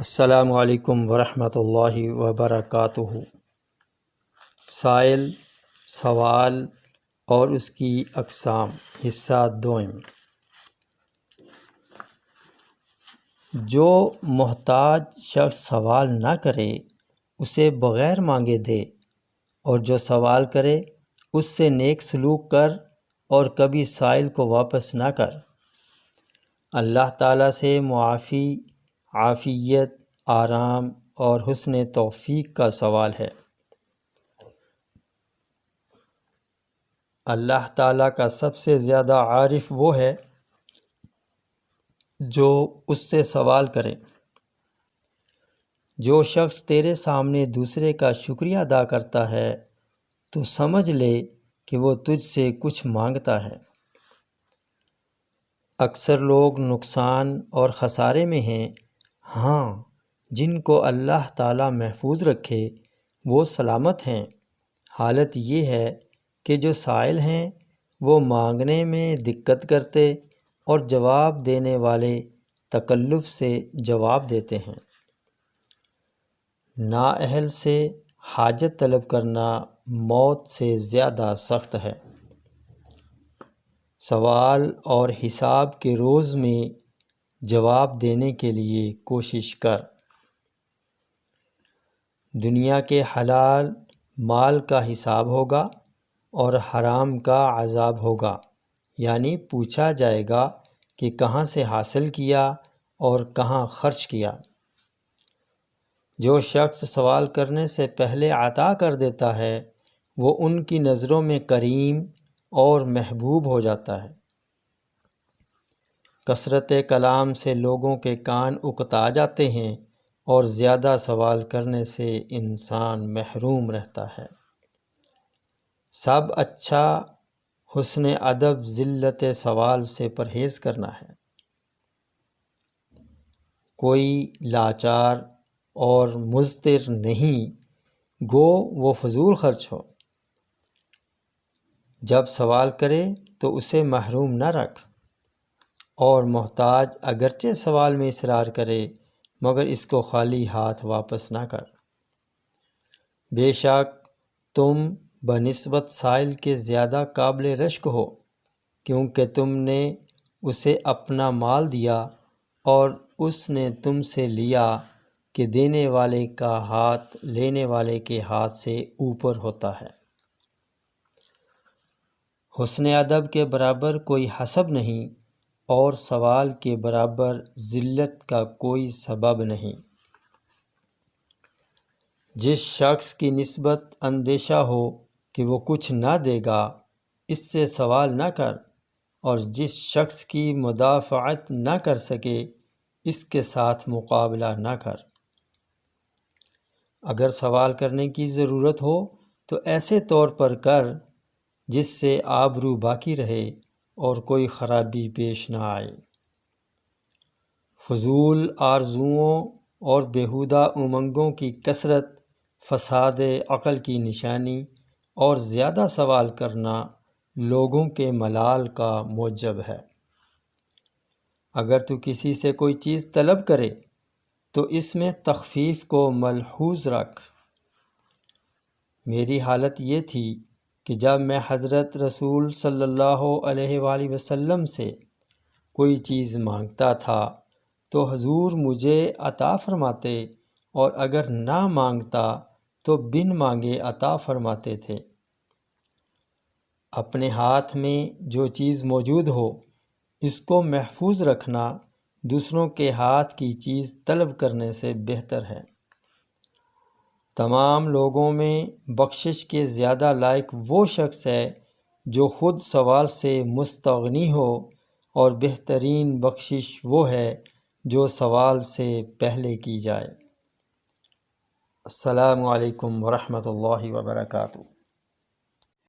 السلام علیکم ورحمۃ اللہ وبرکاتہ۔ سائل، سوال اور اس کی اقسام، حصہ دوم۔ جو محتاج شخص سوال نہ کرے اسے بغیر مانگے دے، اور جو سوال کرے اس سے نیک سلوک کر اور کبھی سائل کو واپس نہ کر۔ اللہ تعالیٰ سے معافی، عافیت، آرام اور حسن توفیق کا سوال ہے۔ اللہ تعالیٰ کا سب سے زیادہ عارف وہ ہے جو اس سے سوال کرے۔ جو شخص تیرے سامنے دوسرے کا شکریہ ادا کرتا ہے تو سمجھ لے کہ وہ تجھ سے کچھ مانگتا ہے۔ اکثر لوگ نقصان اور خسارے میں ہیں، ہاں جن کو اللہ تعالیٰ محفوظ رکھے وہ سلامت ہیں۔ حالت یہ ہے کہ جو سائل ہیں وہ مانگنے میں دقت کرتے اور جواب دینے والے تکلف سے جواب دیتے ہیں۔ نااہل سے حاجت طلب کرنا موت سے زیادہ سخت ہے۔ سوال اور حساب کے روز میں جواب دینے کے لیے کوشش کر۔ دنیا کے حلال مال کا حساب ہوگا اور حرام کا عذاب ہوگا، یعنی پوچھا جائے گا کہ کہاں سے حاصل کیا اور کہاں خرچ کیا۔ جو شخص سوال کرنے سے پہلے عطا کر دیتا ہے وہ ان کی نظروں میں کریم اور محبوب ہو جاتا ہے۔ کثرت کلام سے لوگوں کے کان اکتا جاتے ہیں اور زیادہ سوال کرنے سے انسان محروم رہتا ہے۔ سب اچھا حسن ادب ذلت سوال سے پرہیز کرنا ہے۔ کوئی لاچار اور مضطر نہیں گو وہ فضول خرچ ہو۔ جب سوال کرے تو اسے محروم نہ رکھ، اور محتاج اگرچہ سوال میں اصرار کرے مگر اس کو خالی ہاتھ واپس نہ کر۔ بے شک تم بنسبت سائل کے زیادہ قابل رشک ہو، کیونکہ تم نے اسے اپنا مال دیا اور اس نے تم سے لیا کہ دینے والے کا ہاتھ لینے والے کے ہاتھ سے اوپر ہوتا ہے۔ حسن ادب کے برابر کوئی حسب نہیں اور سوال کے برابر ذلت کا کوئی سبب نہیں۔ جس شخص کی نسبت اندیشہ ہو کہ وہ کچھ نہ دے گا اس سے سوال نہ کر، اور جس شخص کی مدافعت نہ کر سکے اس کے ساتھ مقابلہ نہ کر۔ اگر سوال کرنے کی ضرورت ہو تو ایسے طور پر کر جس سے آبرو باقی رہے اور کوئی خرابی پیش نہ آئے۔ فضول آرزوؤں اور بیہودہ امنگوں کی کثرت فساد عقل کی نشانی، اور زیادہ سوال کرنا لوگوں کے ملال کا موجب ہے۔ اگر تو کسی سے کوئی چیز طلب کرے تو اس میں تخفیف کو ملحوظ رکھ۔ میری حالت یہ تھی کہ جب میں حضرت رسول صلی اللہ علیہ وآلہ وسلم سے کوئی چیز مانگتا تھا تو حضور مجھے عطا فرماتے، اور اگر نہ مانگتا تو بن مانگے عطا فرماتے تھے۔ اپنے ہاتھ میں جو چیز موجود ہو اس کو محفوظ رکھنا دوسروں کے ہاتھ کی چیز طلب کرنے سے بہتر ہے۔ تمام لوگوں میں بخشش کے زیادہ لائق وہ شخص ہے جو خود سوال سے مستغنی ہو، اور بہترین بخشش وہ ہے جو سوال سے پہلے کی جائے۔ السلام علیکم ورحمۃ اللہ وبرکاتہ۔